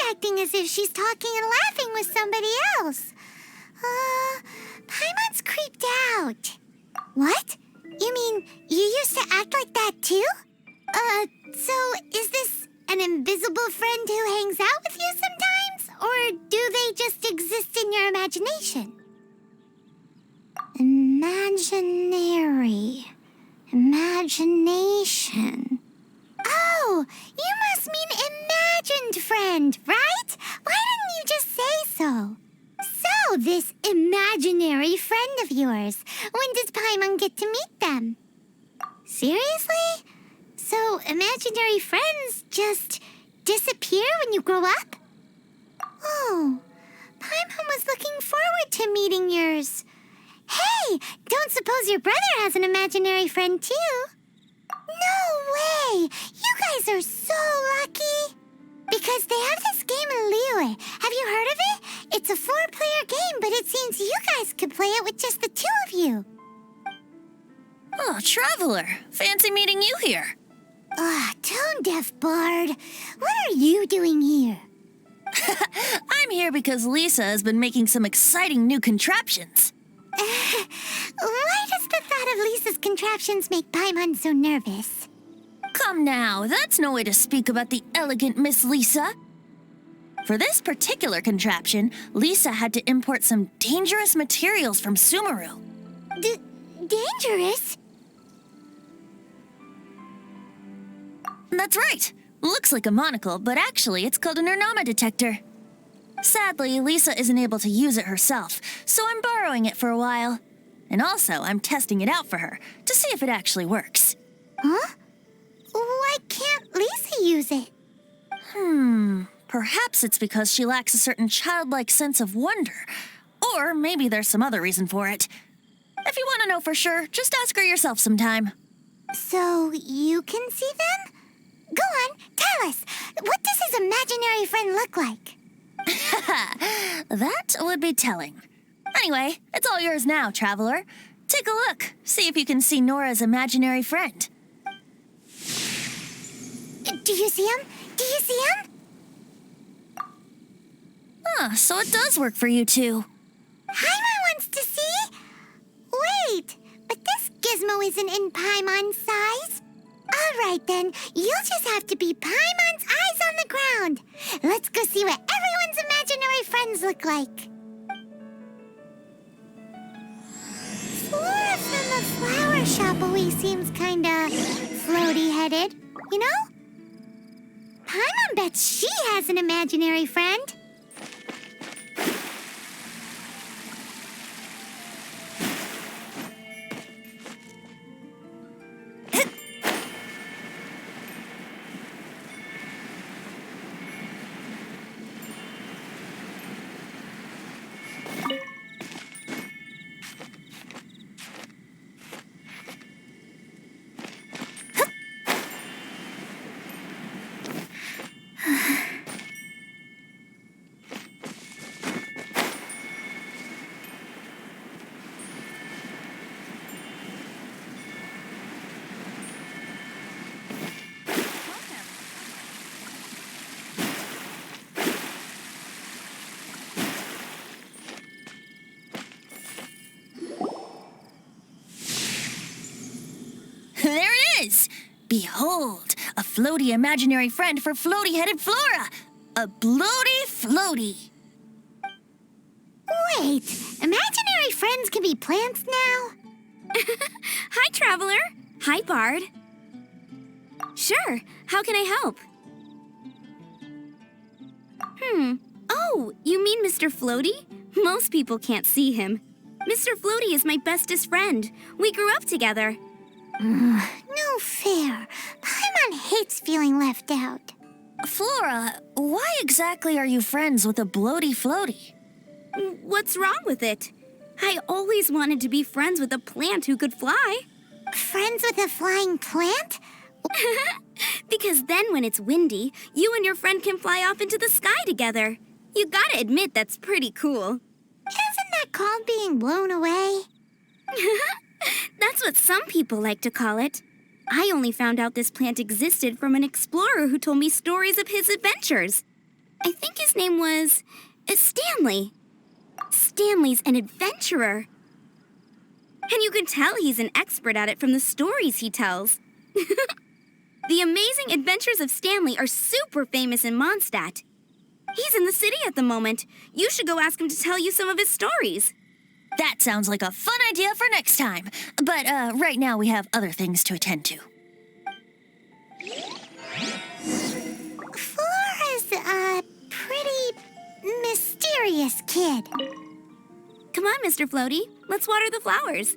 acting as if she's talking and laughing with somebody else. Paimon's creeped out. What? You mean you used to act like that too? So is this an invisible friend who hangs out with you sometimes? Or do they just exist in your imagination? Imagination. Oh, you must mean imagined friend, right? Why didn't you just say so? So, this imaginary friend of yours, when does Paimon get to meet them? Seriously? So, imaginary friends just disappear when you grow up? Oh, Paimon was looking forward to meeting yours. Hey, don't suppose your brother has an imaginary friend too? No way! You guys are so lucky! Because they have this game in Liyue. Have you heard of it? It's a 4-player game, but it seems you guys could play it with just the 2 of you. Oh, Traveler. Fancy meeting you here. Tone-deaf bard. What are you doing here? I'm here because Lisa has been making some exciting new contraptions. Why does the thought of Lisa's contraptions make Paimon so nervous? Come now, that's no way to speak about the elegant Miss Lisa. For this particular contraption, Lisa had to import some dangerous materials from Sumeru. Dangerous? That's right. Looks like a monocle, but actually it's called an Ernama detector. Sadly, Lisa isn't able to use it herself, so I'm borrowing it for a while. And also, I'm testing it out for her, to see if it actually works. Huh? Why can't Lisa use it? Perhaps it's because she lacks a certain childlike sense of wonder. Or maybe there's some other reason for it. If you want to know for sure, just ask her yourself sometime. So, you can see them? Go on, tell us. What does his imaginary friend look like? That would be telling. Anyway, it's all yours now, Traveler. Take a look. See if you can see Nora's imaginary friend. Do you see him? Do you see him? So it does work for you two. Paimon wants to see? Wait, but this gizmo isn't in Paimon's size. All right then, you'll just have to be Paimon's eyes on the ground. Let's go see what everyone's imaginary friends look like. Flora from the flower shop always seems kinda floaty-headed, you know? Paimon bets she has an imaginary friend. There it is! Behold, a floaty imaginary friend for floaty-headed Flora! A bloaty floaty! Wait, imaginary friends can be plants now? Hi, Traveler. Hi, Bard. Sure, how can I help? Oh, you mean Mr. Floaty? Most people can't see him. Mr. Floaty is my bestest friend. We grew up together. No fair. Paimon hates feeling left out. Flora, why exactly are you friends with a bloaty floaty? What's wrong with it? I always wanted to be friends with a plant who could fly. Friends with a flying plant? Because then when it's windy, you and your friend can fly off into the sky together. You gotta admit that's pretty cool. Isn't that called being blown away? That's what some people like to call it. I only found out this plant existed from an explorer who told me stories of his adventures. I think his name was Stanley. Stanley's an adventurer. And you can tell he's an expert at it from the stories he tells. The amazing adventures of Stanley are super famous in Mondstadt. He's in the city at the moment. You should go ask him to tell you some of his stories. That sounds like a fun idea for next time. But right now we have other things to attend to. Flora's a pretty mysterious kid. Come on, Mr. Floaty. Let's water the flowers.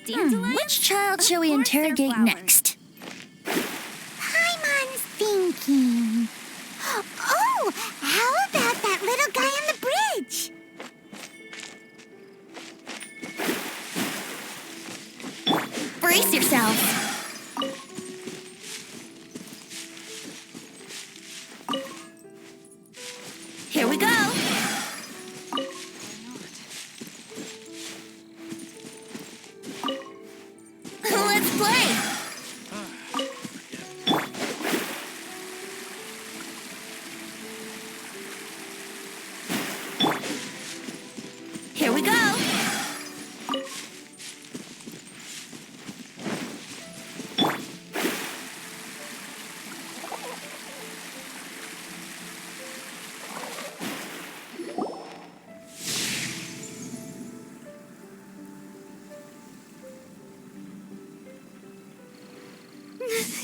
Dandelions? Which child shall Of we course they're interrogate flowers. next? Paimon's thinking. Oh, how about that little guy on the bridge? Brace yourself. Here we go. Let's play. Here we go.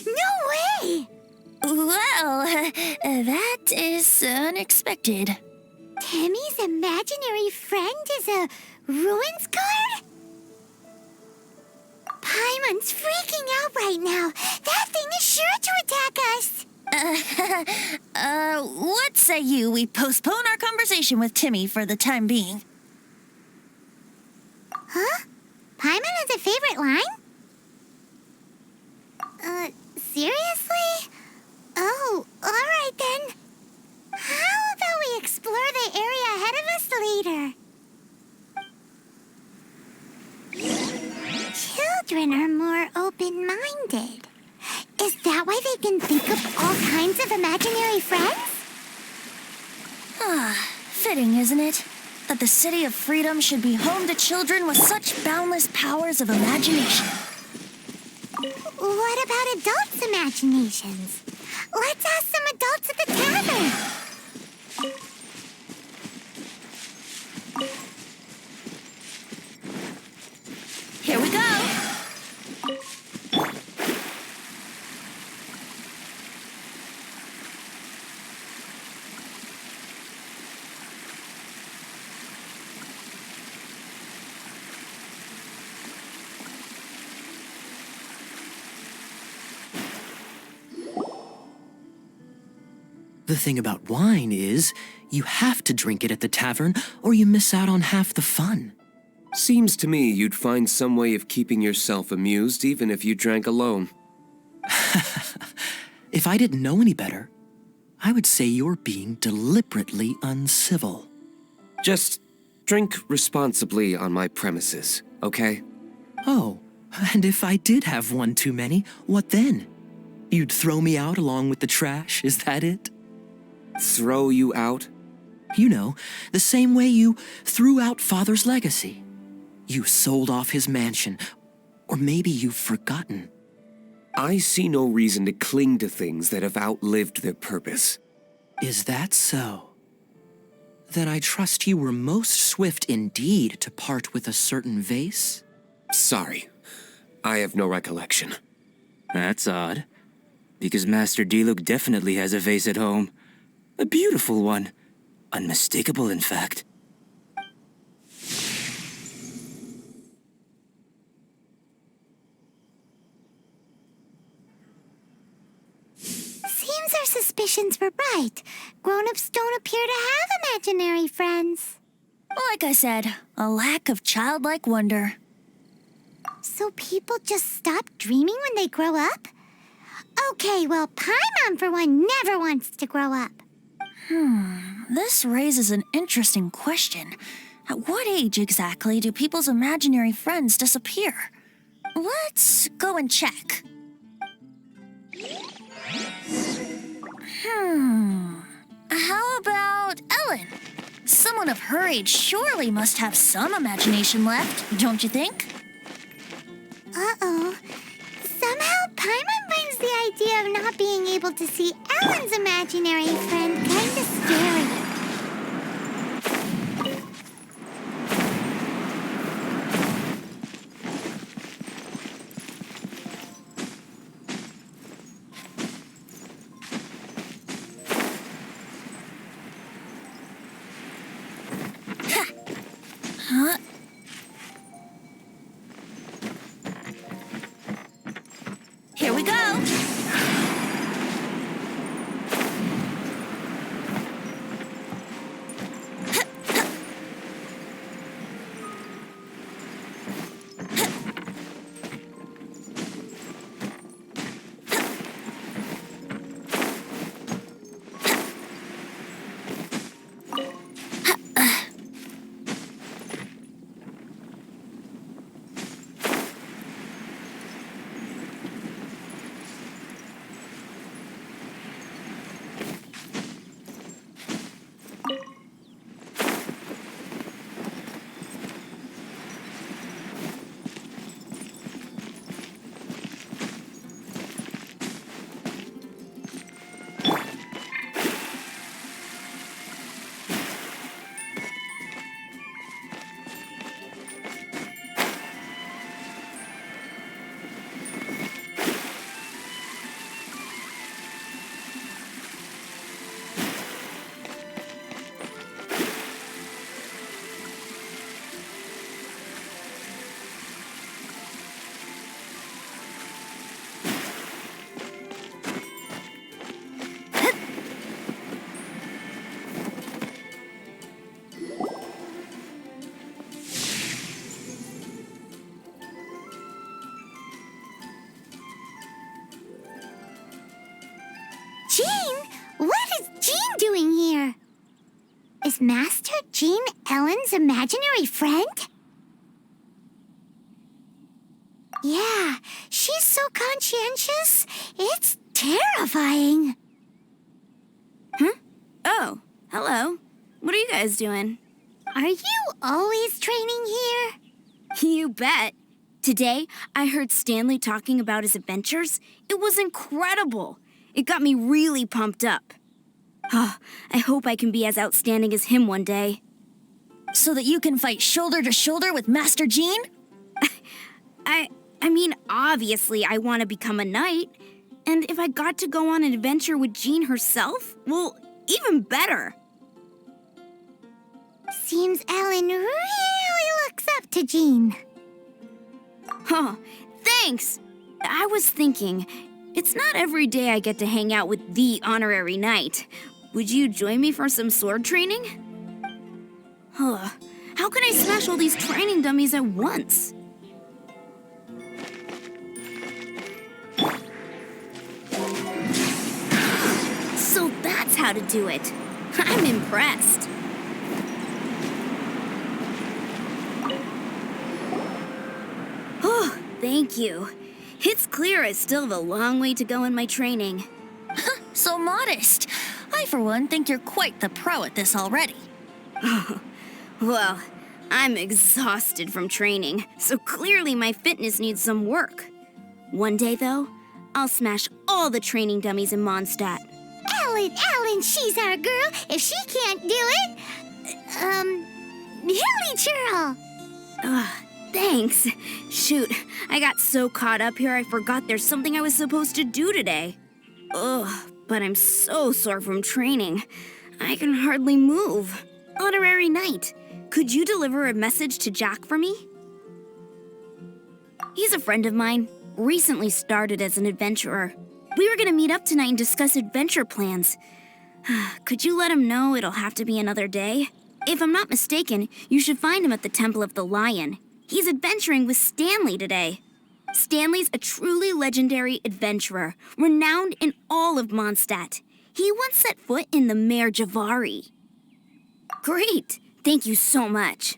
No way! Well, that is unexpected. Timmy's imaginary friend is a ruins guard? Paimon's freaking out right now. That thing is sure to attack us. What say you we postpone our conversation with Timmy for the time being? Huh? Paimon has a favorite line? Seriously? Oh, alright then. How about we explore the area ahead of us later? Children are more open-minded. Is that why they can think of all kinds of imaginary friends? Fitting, isn't it? That the City of Freedom should be home to children with such boundless powers of imagination. What about adults' imaginations? Let's ask some adults at the tavern. Here we go. The thing about wine is, you have to drink it at the tavern or you miss out on half the fun. Seems to me you'd find some way of keeping yourself amused even if you drank alone. If I didn't know any better, I would say you're being deliberately uncivil. Just drink responsibly on my premises, okay? Oh, and if I did have one too many, what then? You'd throw me out along with the trash, is that it? Throw you out? You know, the same way you threw out Father's legacy. You sold off his mansion, or maybe you've forgotten. I see no reason to cling to things that have outlived their purpose. Is that so? Then I trust you were most swift indeed to part with a certain vase? Sorry, I have no recollection. That's odd, because Master Diluc definitely has a vase at home. A beautiful one. Unmistakable, in fact. Seems our suspicions were right. Grown-ups don't appear to have imaginary friends. Like I said, a lack of childlike wonder. So people just stop dreaming when they grow up? Okay, well, Paimon, for one, never wants to grow up. This raises an interesting question. At what age exactly do people's imaginary friends disappear? Let's go and check. How about Ellen? Someone of her age surely must have some imagination left, don't you think? Uh-oh. Somehow Paimon finds the idea of not being able to see Ellen's imaginary friend kinda scary. Huh? Here we go. Jean? What is Jean doing here? Is Master Jean Ellen's imaginary friend? Yeah, she's so conscientious. It's terrifying. Oh, hello. What are you guys doing? Are you always training here? You bet. Today, I heard Stanley talking about his adventures. It was incredible. It got me really pumped up. Oh, I hope I can be as outstanding as him one day. So that you can fight shoulder to shoulder with Master Jean? I mean, obviously I want to become a knight. And if I got to go on an adventure with Jean herself, well, even better. Seems Ellen really looks up to Jean. Oh, thanks. I was thinking, it's not every day I get to hang out with the honorary knight. Would you join me for some sword training? How can I smash all these training dummies at once? So that's how to do it. I'm impressed. Oh, thank you. It's clear I still have a long way to go in my training. So modest. I, for one, think you're quite the pro at this already. Well, I'm exhausted from training, so clearly my fitness needs some work. One day, though, I'll smash all the training dummies in Mondstadt. Ellen, she's our girl. If she can't do it, Hilly Churl. Thanks. Shoot, I got so caught up here I forgot there's something I was supposed to do today. Ugh, but I'm so sore from training. I can hardly move. Honorary Knight, could you deliver a message to Jack for me? He's a friend of mine, recently started as an adventurer. We were gonna meet up tonight and discuss adventure plans. Could you let him know it'll have to be another day? If I'm not mistaken, you should find him at the Temple of the Lion. He's adventuring with Stanley today. Stanley's a truly legendary adventurer, renowned in all of Mondstadt. He once set foot in the Mare Javari. Great! Thank you so much.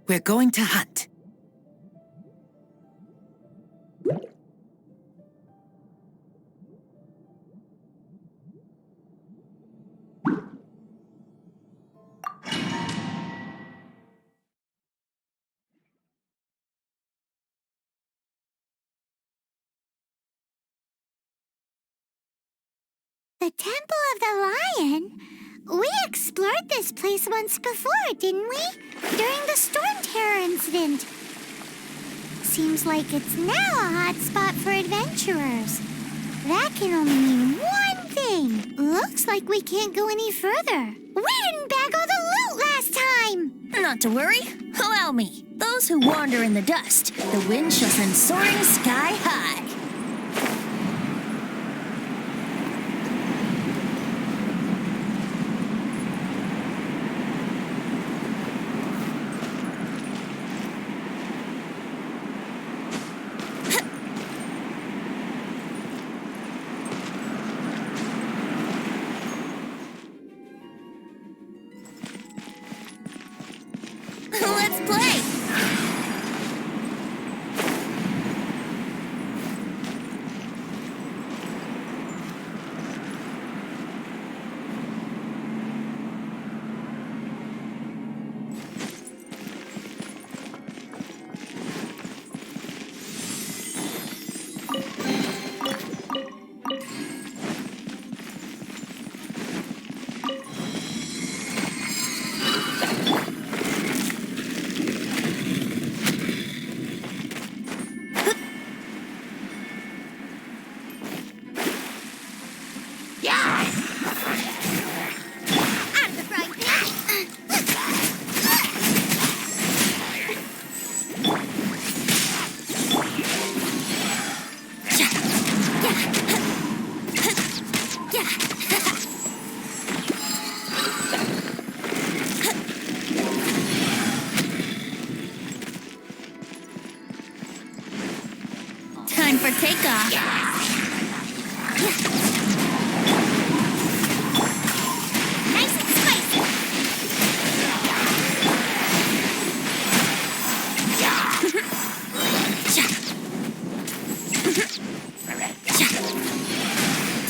We're going to hunt. The Temple of the Lion? We explored this place once before, didn't we? During the Storm Terror incident. Seems like it's now a hot spot for adventurers. That can only mean one thing. Looks like we can't go any further. We didn't bag all the loot last time! Not to worry. Allow me. Those who wander in the dust, the wind shall send soaring sky high. Let's play! Time for takeoff. Nice and spicy!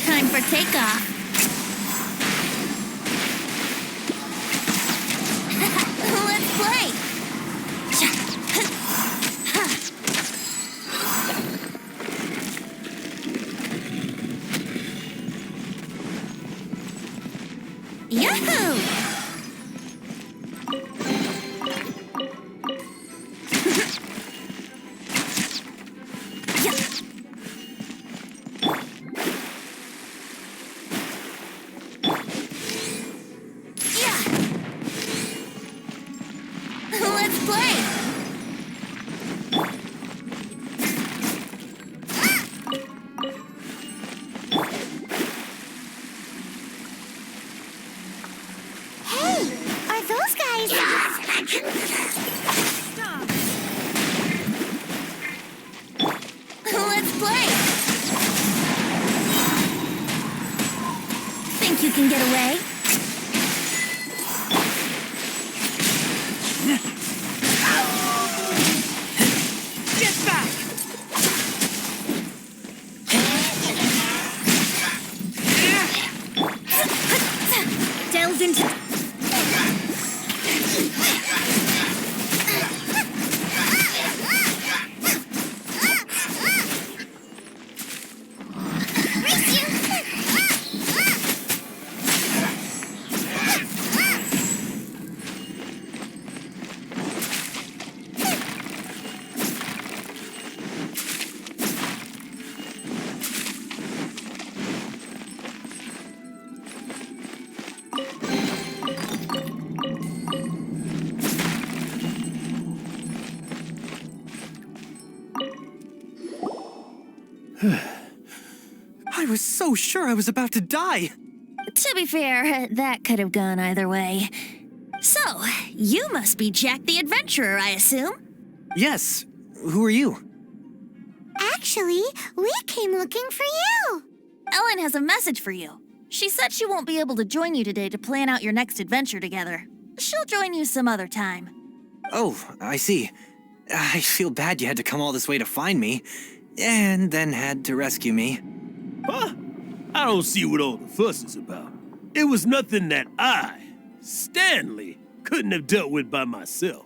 Time for takeoff. Let's play. Yahoo! Let's play! Hey, are those guys... Let's play! Think you can get away? Get back! Delves into... I was so sure I was about to die. To be fair, that could have gone either way. So, you must be Jack the Adventurer, I assume? Yes. Who are you? Actually, we came looking for you. Ellen has a message for you. She said she won't be able to join you today to plan out your next adventure together. She'll join you some other time. Oh, I see. I feel bad you had to come all this way to find me, and then had to rescue me. Huh? I don't see what all the fuss is about. It was nothing that I, Stanley, couldn't have dealt with by myself.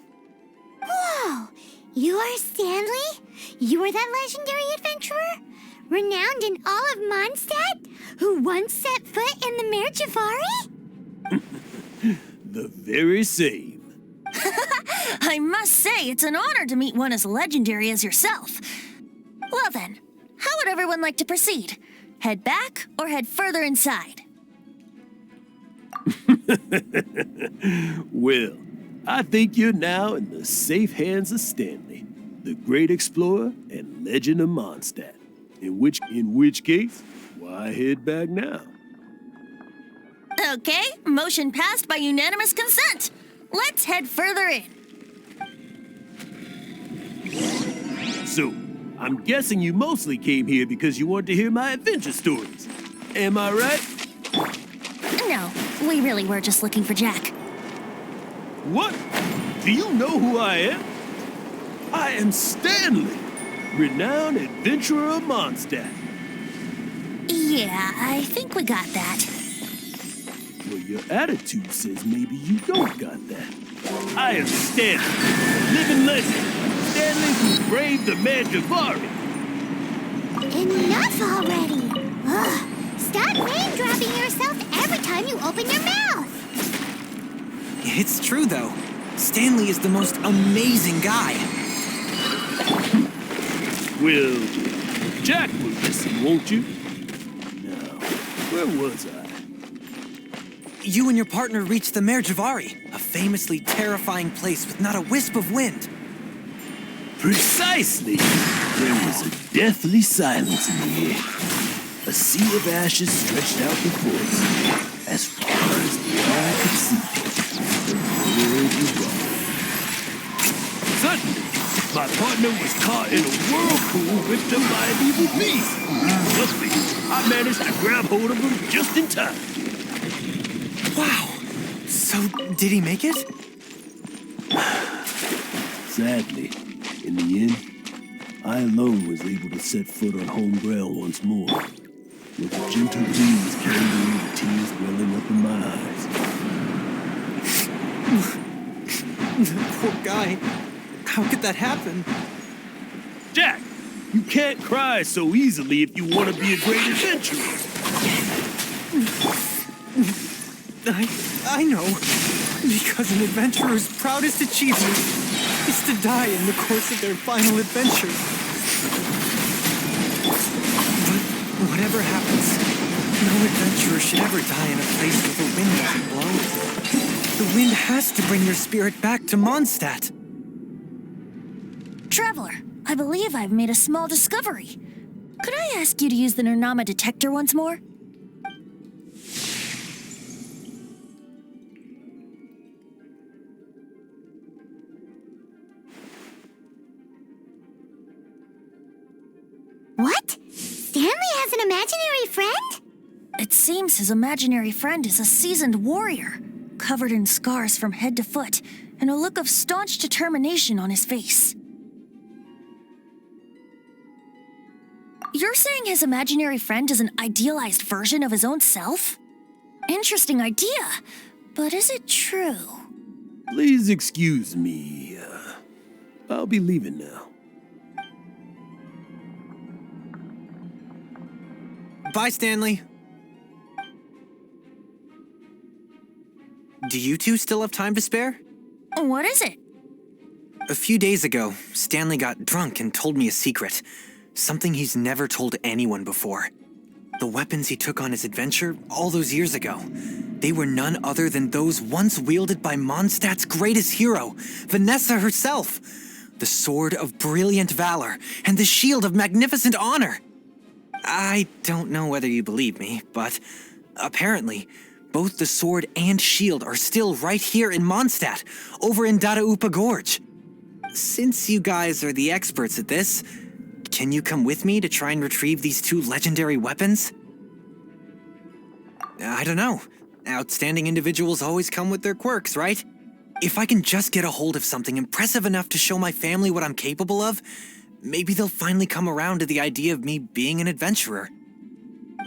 Whoa! You're Stanley? You're that legendary adventurer? Renowned in all of Mondstadt? Who once set foot in the Mare Javari? The very same. I must say, it's an honor to meet one as legendary as yourself. Well then, how would everyone like to proceed? Head back or head further inside? Well, I think you're now in the safe hands of Stanley, the great explorer and legend of Mondstadt. In which case, why head back now? Okay, motion passed by unanimous consent. Let's head further in. So, I'm guessing you mostly came here because you want to hear my adventure stories. Am I right? No, we really were just looking for Jack. What? Do you know who I am? I am Stanley, renowned adventurer of Mondstadt. Yeah, I think we got that. Well, your attitude says maybe you don't got that. I am Stanley, a living legend. Stanley who braved the Mare Javari. Enough already! Ugh. Stop name-dropping yourself every time you open your mouth! It's true, though. Stanley is the most amazing guy. Well, Jack will listen, won't you? Now, where was I? You and your partner reached the Mare Javari, a famously terrifying place with not a wisp of wind. Precisely! There was a deathly silence in the air. A sea of ashes stretched out before us, as far as the eye could see. The world was gone. Suddenly, my partner was caught in a whirlpool whipped up by an evil beast. Luckily, I managed to grab hold of him just in time. Wow. So, did he make it? Sadly, in the end, I alone was able to set foot on home ground once more, with a gentle breeze carrying away the tears welling up in my eyes. Poor guy. How could that happen? Jack, you can't cry so easily if you want to be a great adventurer. I know. Because an adventurer's proudest achievement is to die in the course of their final adventure. But whatever happens, no adventurer should ever die in a place where the wind doesn't blow. The wind has to bring your spirit back to Mondstadt. Traveler, I believe I've made a small discovery. Could I ask you to use the Nernama detector once more? What? Stanley has an imaginary friend? It seems his imaginary friend is a seasoned warrior, covered in scars from head to foot, and a look of staunch determination on his face. You're saying his imaginary friend is an idealized version of his own self? Interesting idea, but is it true? Please excuse me. I'll be leaving now. Bye, Stanley. Do you two still have time to spare? What is it? A few days ago, Stanley got drunk and told me a secret. Something he's never told anyone before. The weapons he took on his adventure all those years ago, they were none other than those once wielded by Mondstadt's greatest hero, Vanessa herself. The sword of brilliant valor and the shield of magnificent honor. I don't know whether you believe me, but apparently, both the sword and shield are still right here in Mondstadt, over in Dadaupa Gorge. Since you guys are the experts at this, can you come with me to try and retrieve these two legendary weapons? I don't know. Outstanding individuals always come with their quirks, right? If I can just get a hold of something impressive enough to show my family what I'm capable of, maybe they'll finally come around to the idea of me being an adventurer.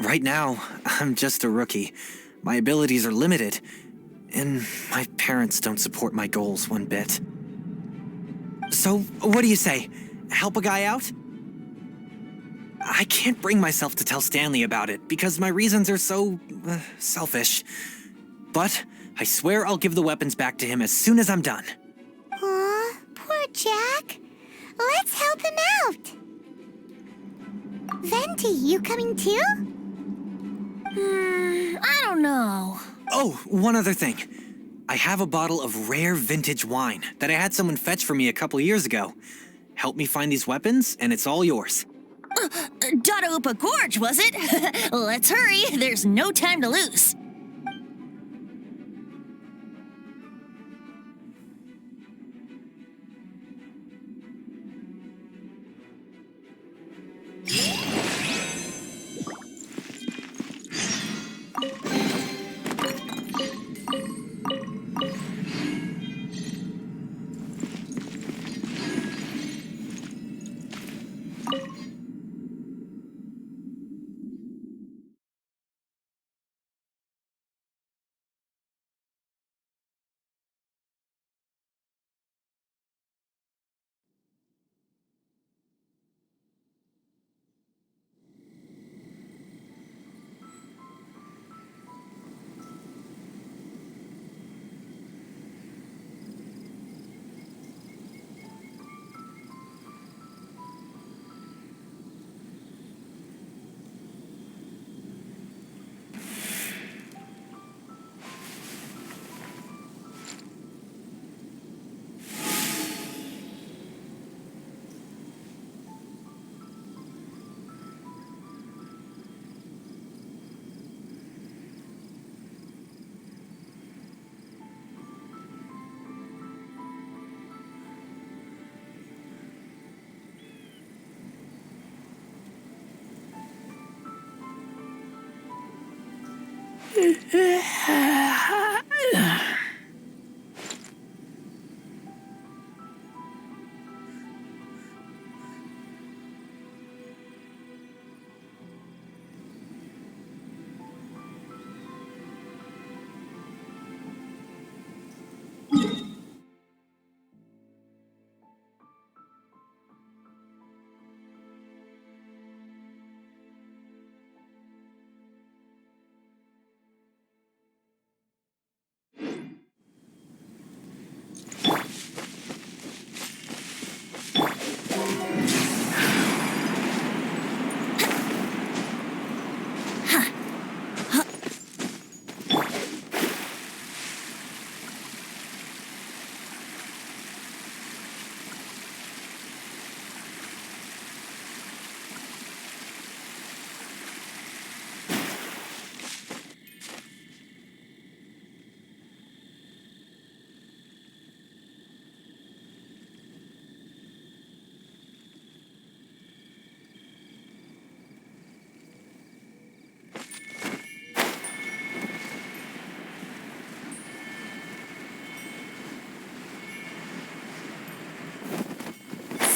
Right now, I'm just a rookie. My abilities are limited, and my parents don't support my goals one bit. So, what do you say? Help a guy out? I can't bring myself to tell Stanley about it because my reasons are so selfish. But I swear I'll give the weapons back to him as soon as I'm done. Aw, poor Jack. Let's help him out. Venti, you coming too? I don't know. Oh, one other thing. I have a bottle of rare vintage wine that I had someone fetch for me a couple years ago. Help me find these weapons, and it's all yours. Dadaupa Gorge, was it? Let's hurry. There's no time to lose.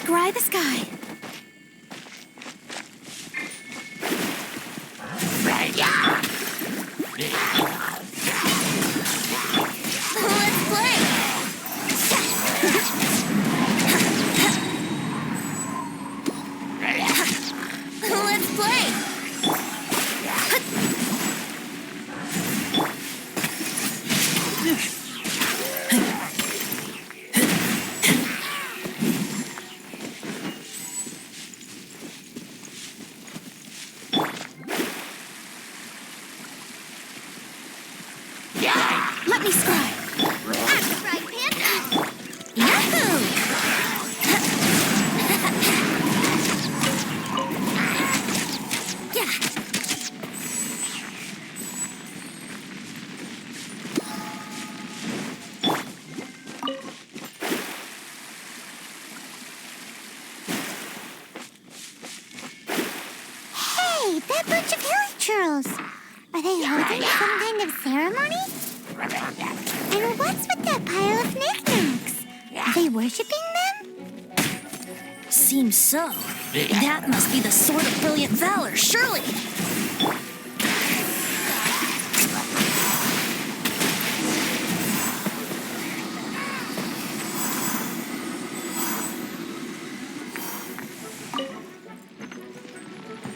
Scry the sky. Let's play. Let's play. Let me scry. Hey, that bunch of hilly churls. Are they holding some kind of ceremony? And what's with that pile of knickknacks? Are they worshipping them? Seems so. That must be the Sword of Brilliant Valor, surely!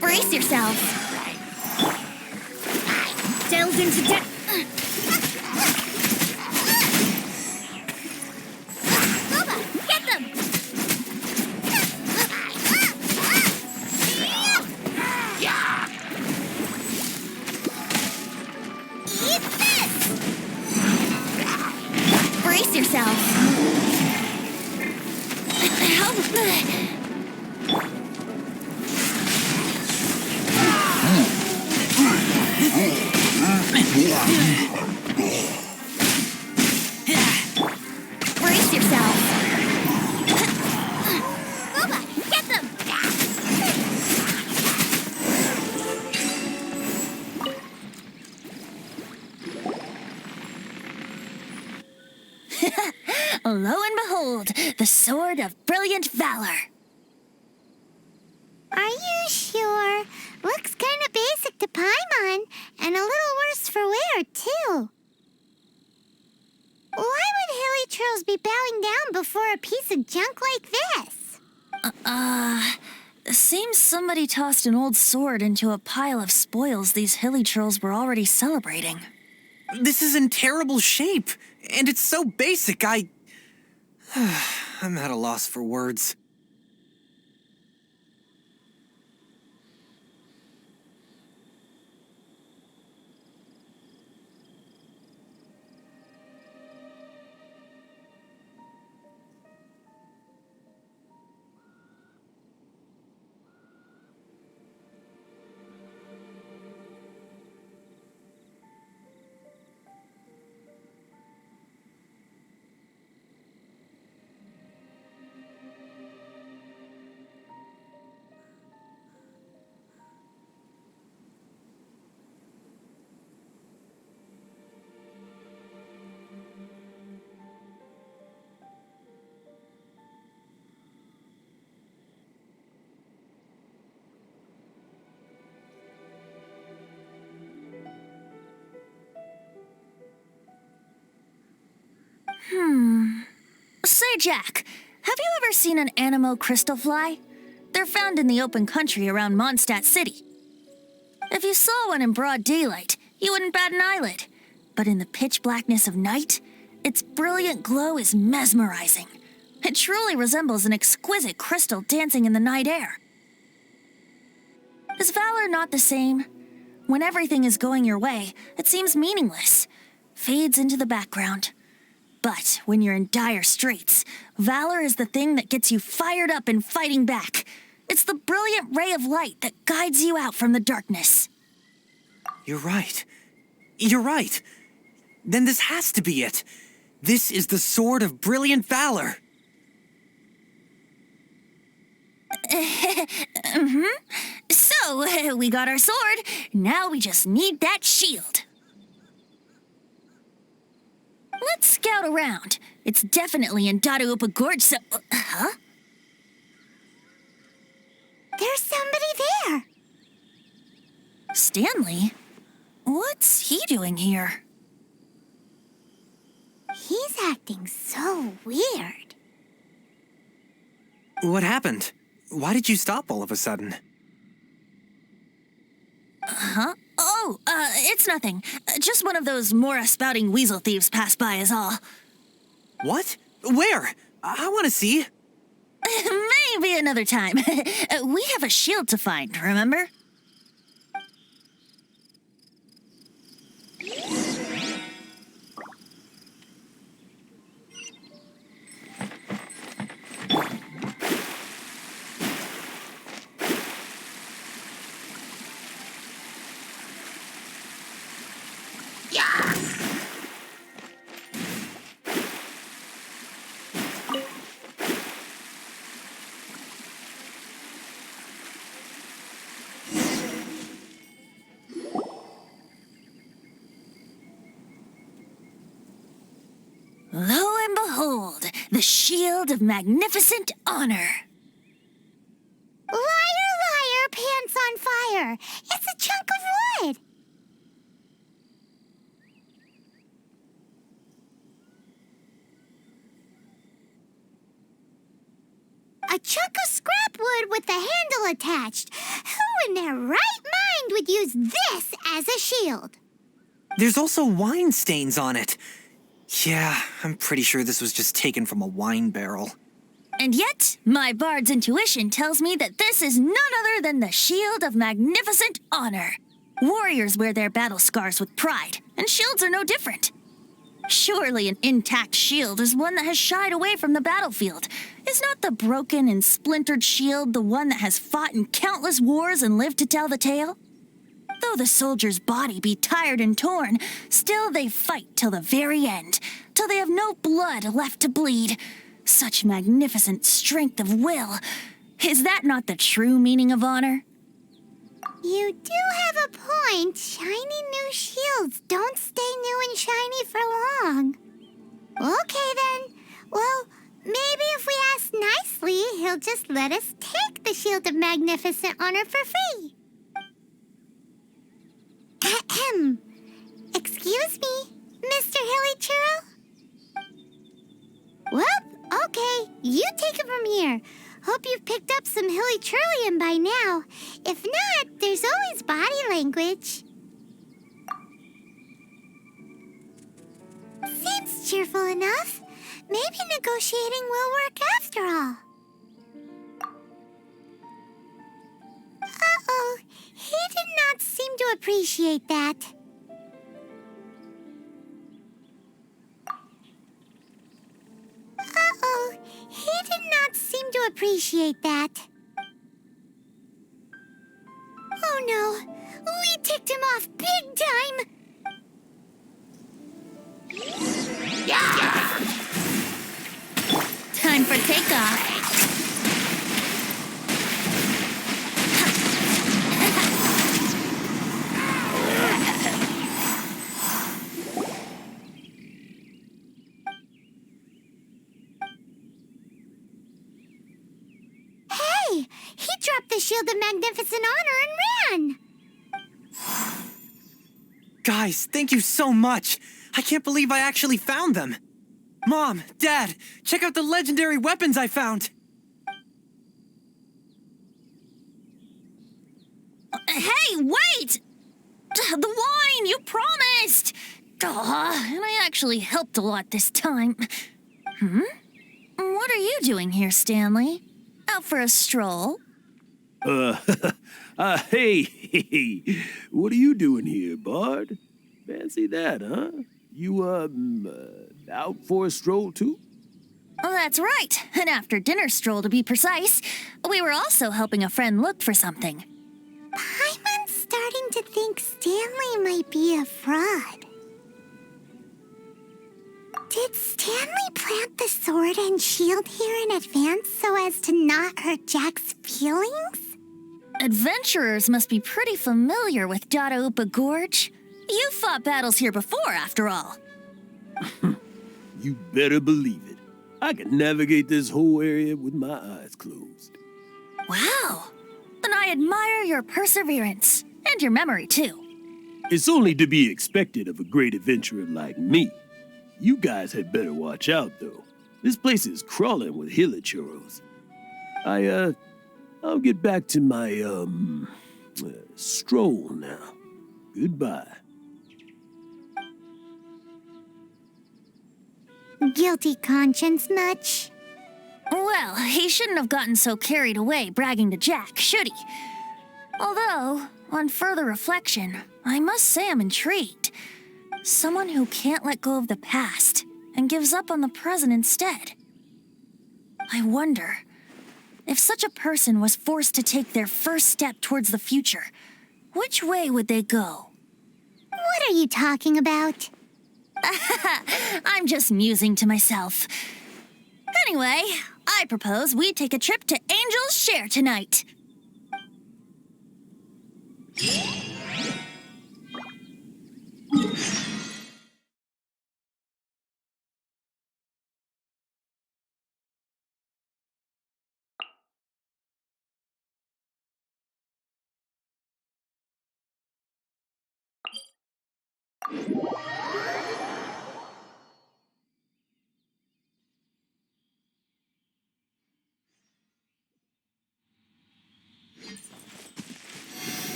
Brace yourselves! Delve into depth. Get them! Eat this! Brace yourselves! Brace yourselves! Boba, get them! Lo and behold, the Sword of Brilliant Valor. Are you sure? Looks kind of basic to Paimon, and a little worse for wear, too. Why would hilichurls be bowing down before a piece of junk like this? Seems somebody tossed an old sword into a pile of spoils these hilichurls were already celebrating. This is in terrible shape, and it's so basic, I'm at a loss for words. Say, Jack, have you ever seen an Anemo crystal fly? They're found in the open country around Mondstadt City. If you saw one in broad daylight, you wouldn't bat an eyelid. But in the pitch blackness of night, its brilliant glow is mesmerizing. It truly resembles an exquisite crystal dancing in the night air. Is valor not the same? When everything is going your way, it seems meaningless, fades into the background. But when you're in dire straits, valor is the thing that gets you fired up and fighting back. It's the brilliant ray of light that guides you out from the darkness. You're right. You're right. Then this has to be it. This is the Sword of Brilliant Valor. So, we got our sword. Now we just need that shield. Let's scout around. It's definitely in Dadaupa Gorge, so... Huh? There's somebody there. Stanley? What's he doing here? He's acting so weird. What happened? Why did you stop all of a sudden? Huh? Oh, it's nothing. Just one of those Mora-spouting weasel thieves passed by is all. What? Where? I want to see. Maybe another time. We have a shield to find, remember? the Shield of Magnificent Honor. Liar, liar, pants on fire. It's a chunk of wood. A chunk of scrap wood with the handle attached. Who in their right mind would use this as a shield? There's also wine stains on it. Yeah, I'm pretty sure this was just taken from a wine barrel. And yet, my bard's intuition tells me that this is none other than the Shield of Magnificent Honor. Warriors wear their battle scars with pride, and shields are no different. Surely an intact shield is one that has shied away from the battlefield. Is not the broken and splintered shield the one that has fought in countless wars and lived to tell the tale? Though the soldier's body be tired and torn, still they fight till the very end, till they have no blood left to bleed. Such magnificent strength of will. Is that not the true meaning of honor? You do have a point. Shiny new shields don't stay new and shiny for long. Okay then. Well, maybe if we ask nicely, he'll just let us take the Shield of Magnificent Honor for free. Ahem. Excuse me, Mr. Hilly Churl? Well, okay. You take it from here. Hope you've picked up some Hilly Churlian by now. If not, there's always body language. Seems cheerful enough. Maybe negotiating will work after all. Uh-oh. He did not seem to appreciate that. Uh-oh. He did not seem to appreciate that. Oh no. We ticked him off big time. Time for takeoff. Hey! He dropped the Shield of Magnificent Honor and ran! Guys, thank you so much. I can't believe I actually found them. Mom, Dad, check out the legendary weapons I found. Hey, wait! The wine, you promised! And I actually helped a lot this time. What are you doing here, Stanley? Out for a stroll? Hey, what are you doing here, Bard? Fancy that, huh? You, out for a stroll, too? Oh, that's right. An after-dinner stroll, to be precise. We were also helping a friend look for something. Paimon's starting to think Stanley might be a fraud. Did Stanley plant the sword and shield here in advance so as to not hurt Jack's feelings? Adventurers must be pretty familiar with Dadaupa Gorge. You've fought battles here before, after all. You better believe it. I can navigate this whole area with my eyes closed. Wow. Then I admire your perseverance. And your memory, too. It's only to be expected of a great adventurer like me. You guys had better watch out, though. This place is crawling with hilichurros. I'll get back to my, stroll now. Goodbye. Guilty conscience much? Well, he shouldn't have gotten so carried away bragging to Jack, should he? Although, on further reflection, I must say I'm intrigued. Someone who can't let go of the past and gives up on the present instead. I wonder, if such a person was forced to take their first step towards the future, which way would they go? What are you talking about? I'm just musing to myself. Anyway, I propose we take a trip to Angel's Share tonight.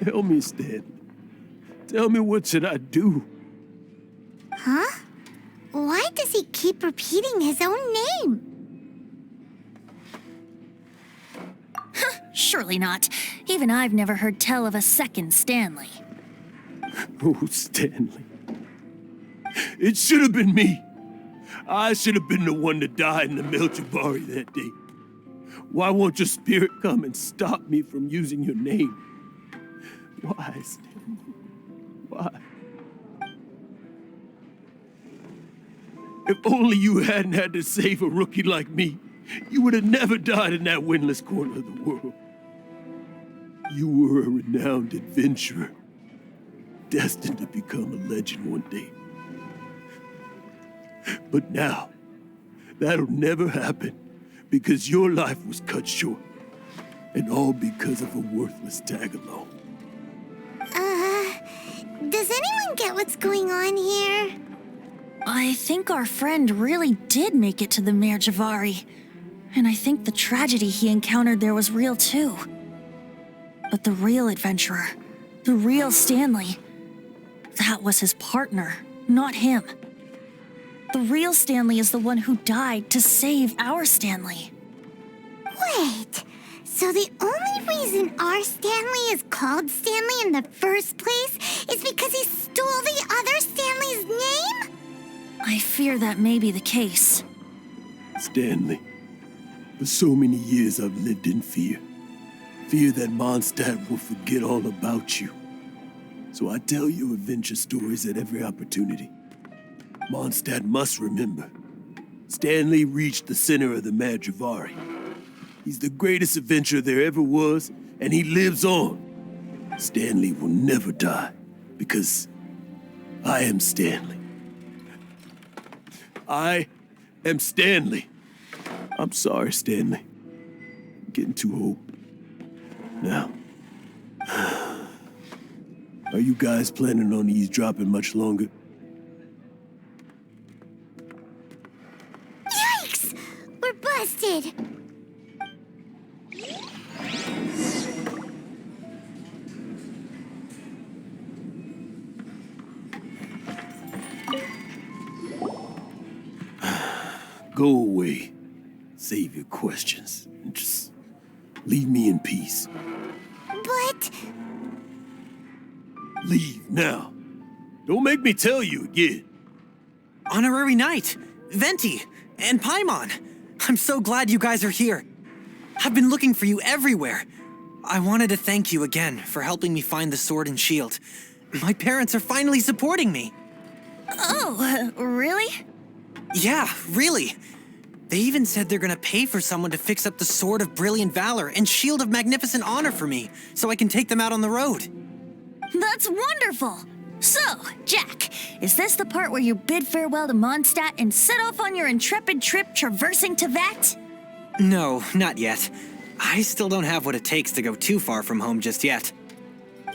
Tell me, Stan. Tell me, what should I do? Huh? Why does he keep repeating his own name? Surely not. Even I've never heard tell of a second Stanley. Oh, Stanley. It should have been me. I should have been the one to die in the Melchivari that day. Why won't your spirit come and stop me from using your name? Why, Stanley? Why? If only you hadn't had to save a rookie like me, you would have never died in that windless corner of the world. You were a renowned adventurer, destined to become a legend one day. But now, that'll never happen because your life was cut short, and all because of a worthless tag-along. Does anyone get what's going on here? I think our friend really did make it to the Mare Javari. And I think the tragedy he encountered there was real too. But the real adventurer, the real Stanley, that was his partner, not him. The real Stanley is the one who died to save our Stanley. Wait, so the only reason our Stanley is called Stanley in the first place is because he stole the other Stanley's name? I fear that may be the case. Stanley, for so many years I've lived in fear. Fear that Mondstadt will forget all about you. So I tell you adventure stories at every opportunity. Mondstadt must remember. Stanley reached the center of the Mare Javari. He's the greatest adventurer there ever was, and he lives on. Stanley will never die, because I am Stanley. I am Stanley. I'm sorry, Stanley. I'm getting too old. Now, are you guys planning on eavesdropping much longer? Yikes! We're busted! Go away. Save your questions. And just leave me in peace. But... Leave now. Don't make me tell you again. Honorary Knight, Venti, and Paimon. I'm so glad you guys are here. I've been looking for you everywhere. I wanted to thank you again for helping me find the sword and shield. My parents are finally supporting me. Oh, really? Yeah, really. They even said they're gonna pay for someone to fix up the Sword of Brilliant Valor and Shield of Magnificent Honor for me, so I can take them out on the road. That's wonderful! So, Jack, is this the part where you bid farewell to Mondstadt and set off on your intrepid trip traversing Tevat? No, not yet. I still don't have what it takes to go too far from home just yet.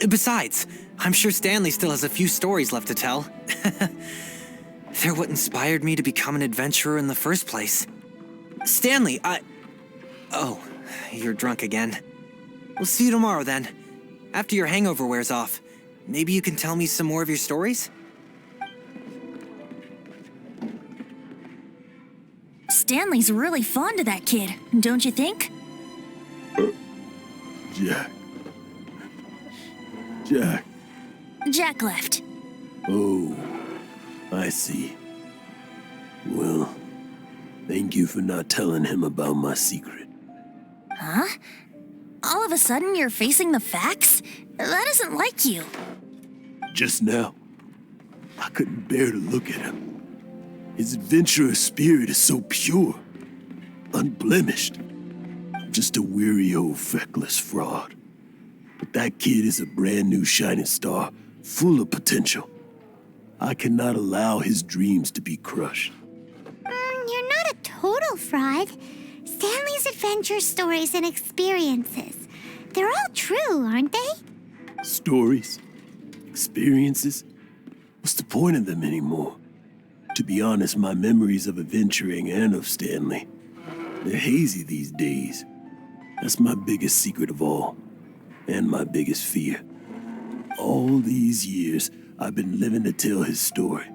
Besides, I'm sure Stanley still has a few stories left to tell. They're what inspired me to become an adventurer in the first place. Stanley, Oh, you're drunk again. We'll see you tomorrow then. After your hangover wears off. Maybe you can tell me some more of your stories? Stanley's really fond of that kid, don't you think? Jack. Jack. Jack left. Oh, I see. Well, thank you for not telling him about my secret. Huh? All of a sudden you're facing the facts? That isn't like you. Just now, I couldn't bear to look at him. His adventurous spirit is so pure, unblemished. I'm just a weary old feckless fraud. But that kid is a brand new shining star, full of potential. I cannot allow his dreams to be crushed. You're not a total fraud. Stanley's adventure stories and experiences. They're all true, aren't they? Stories, experiences. What's the point of them anymore? To be honest, my memories of adventuring and of Stanley, they're hazy these days. That's my biggest secret of all, and my biggest fear. All these years, I've been living to tell his story.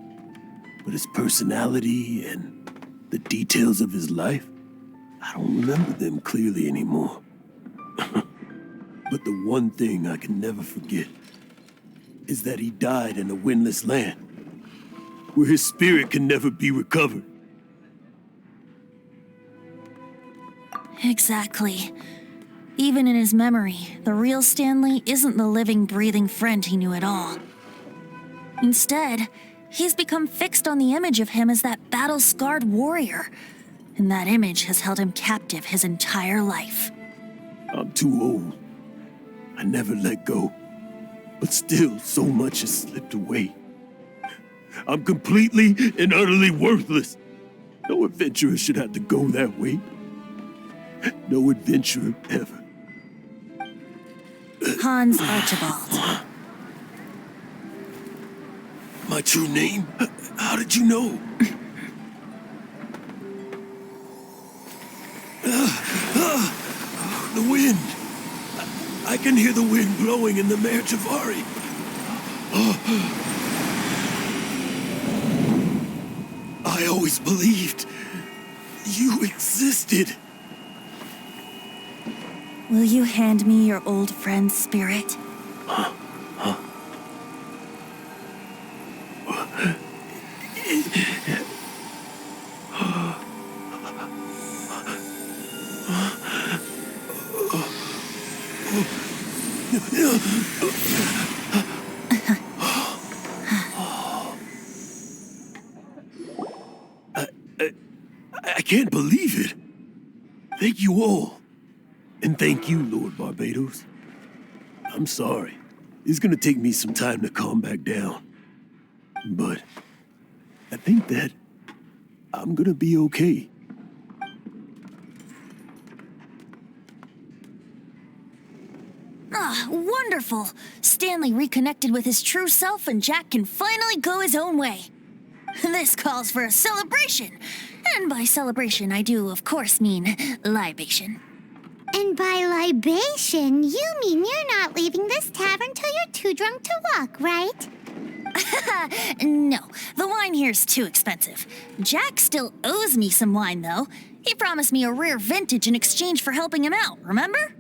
But his personality and the details of his life, I don't remember them clearly anymore. But the one thing I can never forget is that he died in a windless land, where his spirit can never be recovered. Exactly. Even in his memory, the real Stanley isn't the living, breathing friend he knew at all. Instead, he's become fixed on the image of him as that battle-scarred warrior, and that image has held him captive his entire life. I'm too old. I never let go. But still, so much has slipped away. I'm completely and utterly worthless. No adventurer should have to go that way. No adventurer ever. Hans Archibald. My true name? How did you know? The wind. I can hear the wind blowing in the Mare Javari. I always believed you existed. Will you hand me your old friend's spirit? I can't believe it. Thank you all. And thank you, Lord Barbados. I'm sorry. It's gonna take me some time to calm back down. But I think that I'm gonna be okay. Ah, wonderful! Stanley reconnected with his true self and Jack can finally go his own way. This calls for a celebration. And by celebration, I do, of course, mean libation. And by libation, you mean you're not leaving this tavern till you're too drunk to walk, right? No, the wine here's too expensive. Jack still owes me some wine, though. He promised me a rare vintage in exchange for helping him out, remember?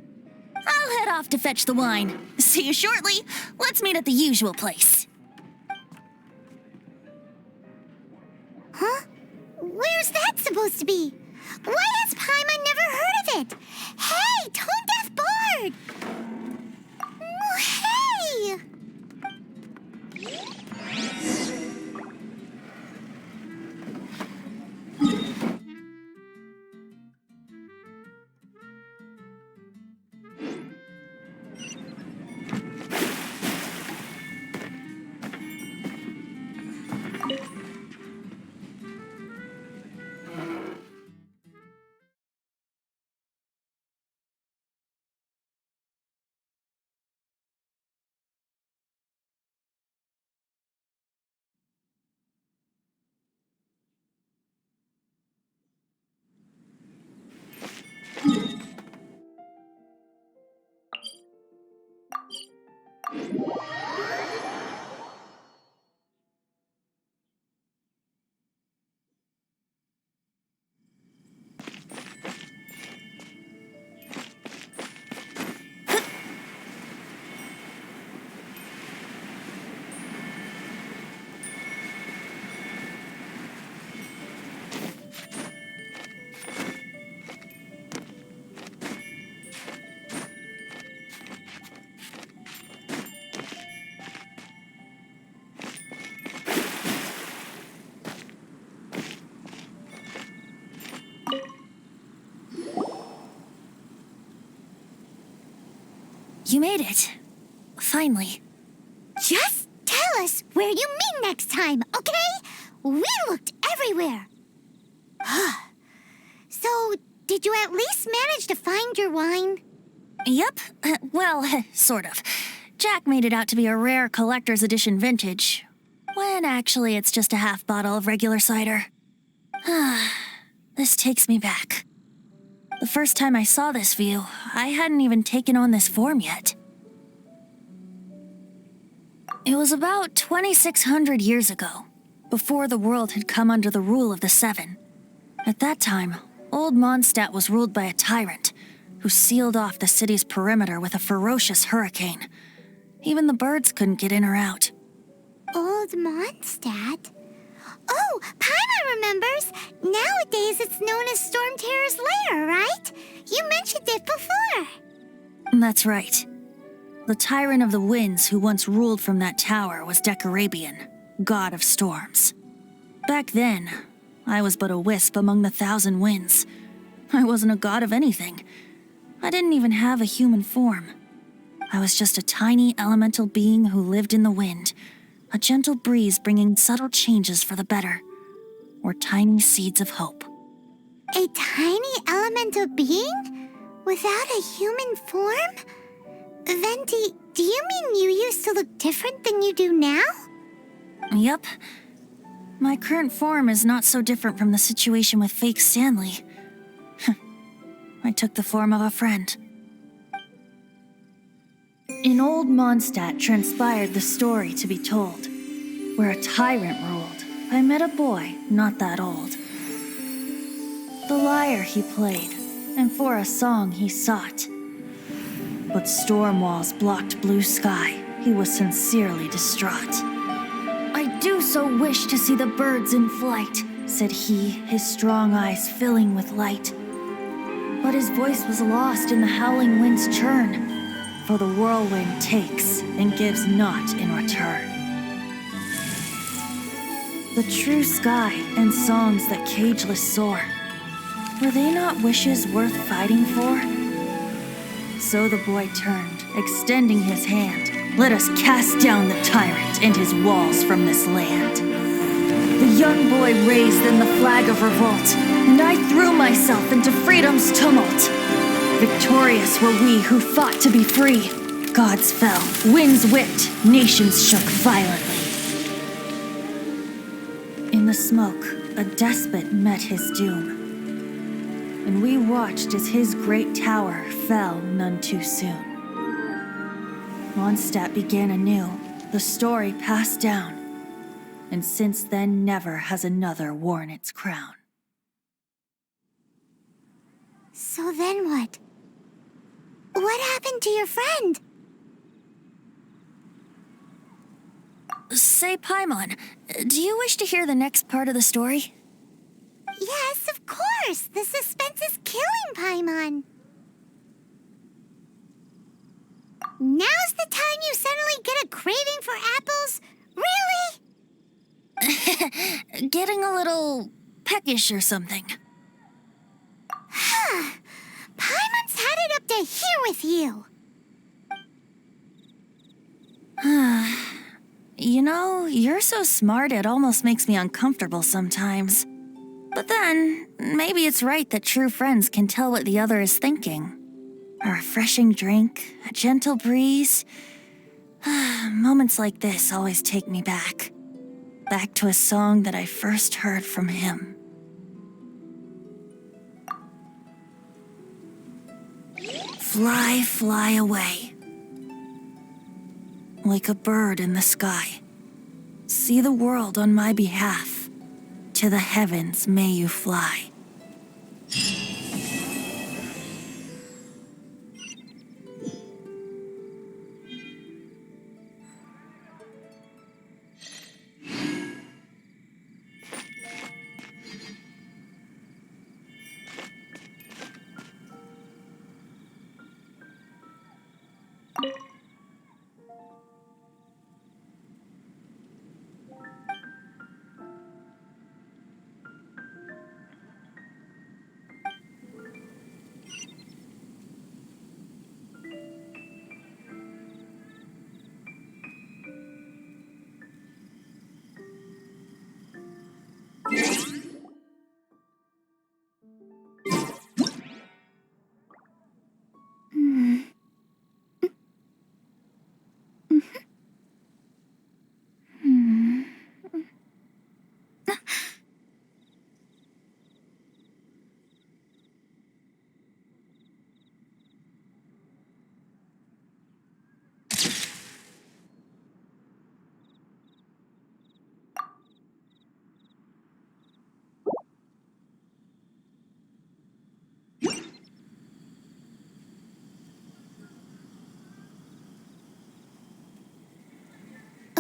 I'll head off to fetch the wine. See you shortly. Let's meet at the usual place. Huh? Where's that supposed to be? Why has Paimon never heard of it? Hey, Tone Deaf Bard! Oh, hey! You made it. Finally. Just tell us where you meet next time, okay? We looked everywhere. So, did you at least manage to find your wine? Yep. Well, sort of. Jack made it out to be a rare collector's edition vintage, when actually it's just a half bottle of regular cider. This takes me back. The first time I saw this view, I hadn't even taken on this form yet. It was about 2,600 years ago, before the world had come under the rule of the Seven. At that time, Old Mondstadt was ruled by a tyrant who sealed off the city's perimeter with a ferocious hurricane. Even the birds couldn't get in or out. Old Mondstadt? Oh, Paimon remembers. Nowadays it's known as Storm Terror's lair, right? You mentioned it before. That's right. The tyrant of the winds who once ruled from that tower was Decarabian, god of storms. Back then, I was but a wisp among the thousand winds. I wasn't a god of anything. I didn't even have a human form. I was just a tiny elemental being who lived in the wind, a gentle breeze bringing subtle changes for the better, or tiny seeds of hope. A tiny elemental being? Without a human form? Venti, do you mean you used to look different than you do now? Yep. My current form is not so different from the situation with fake Stanley. I took the form of a friend. In Old Mondstadt transpired the story to be told. Where a tyrant ruled, I met a boy not that old. The lyre he played, and for a song he sought. But storm walls blocked blue sky, he was sincerely distraught. I do so wish to see the birds in flight, said he, his strong eyes filling with light. But his voice was lost in the howling wind's churn, for the whirlwind takes and gives not in return. The true sky and songs that cageless soar, were they not wishes worth fighting for? So the boy turned, extending his hand. Let us cast down the tyrant and his walls from this land. The young boy raised then the flag of revolt, and I threw myself into freedom's tumult. Victorious were we who fought to be free. Gods fell, winds whipped, nations shook violently. In the smoke, a despot met his doom, and we watched as his great tower fell none too soon. Mondstadt began anew, the story passed down, and since then never has another worn its crown. So then what? What happened to your friend? Say, Paimon, do you wish to hear the next part of the story? Yes, of course. The suspense is killing, Paimon. Now's the time you suddenly get a craving for apples? Really? Getting a little peckish or something. Paimon's had it up to here with you. You know, you're so smart it almost makes me uncomfortable sometimes. But then, maybe it's right that true friends can tell what the other is thinking. A refreshing drink, a gentle breeze. Moments like this always take me back. Back to a song that I first heard from him. Fly, fly away. Like a bird in the sky. See the world on my behalf. To the heavens may you fly.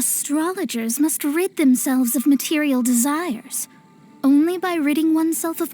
Astrologers must rid themselves of material desires. Only by ridding oneself of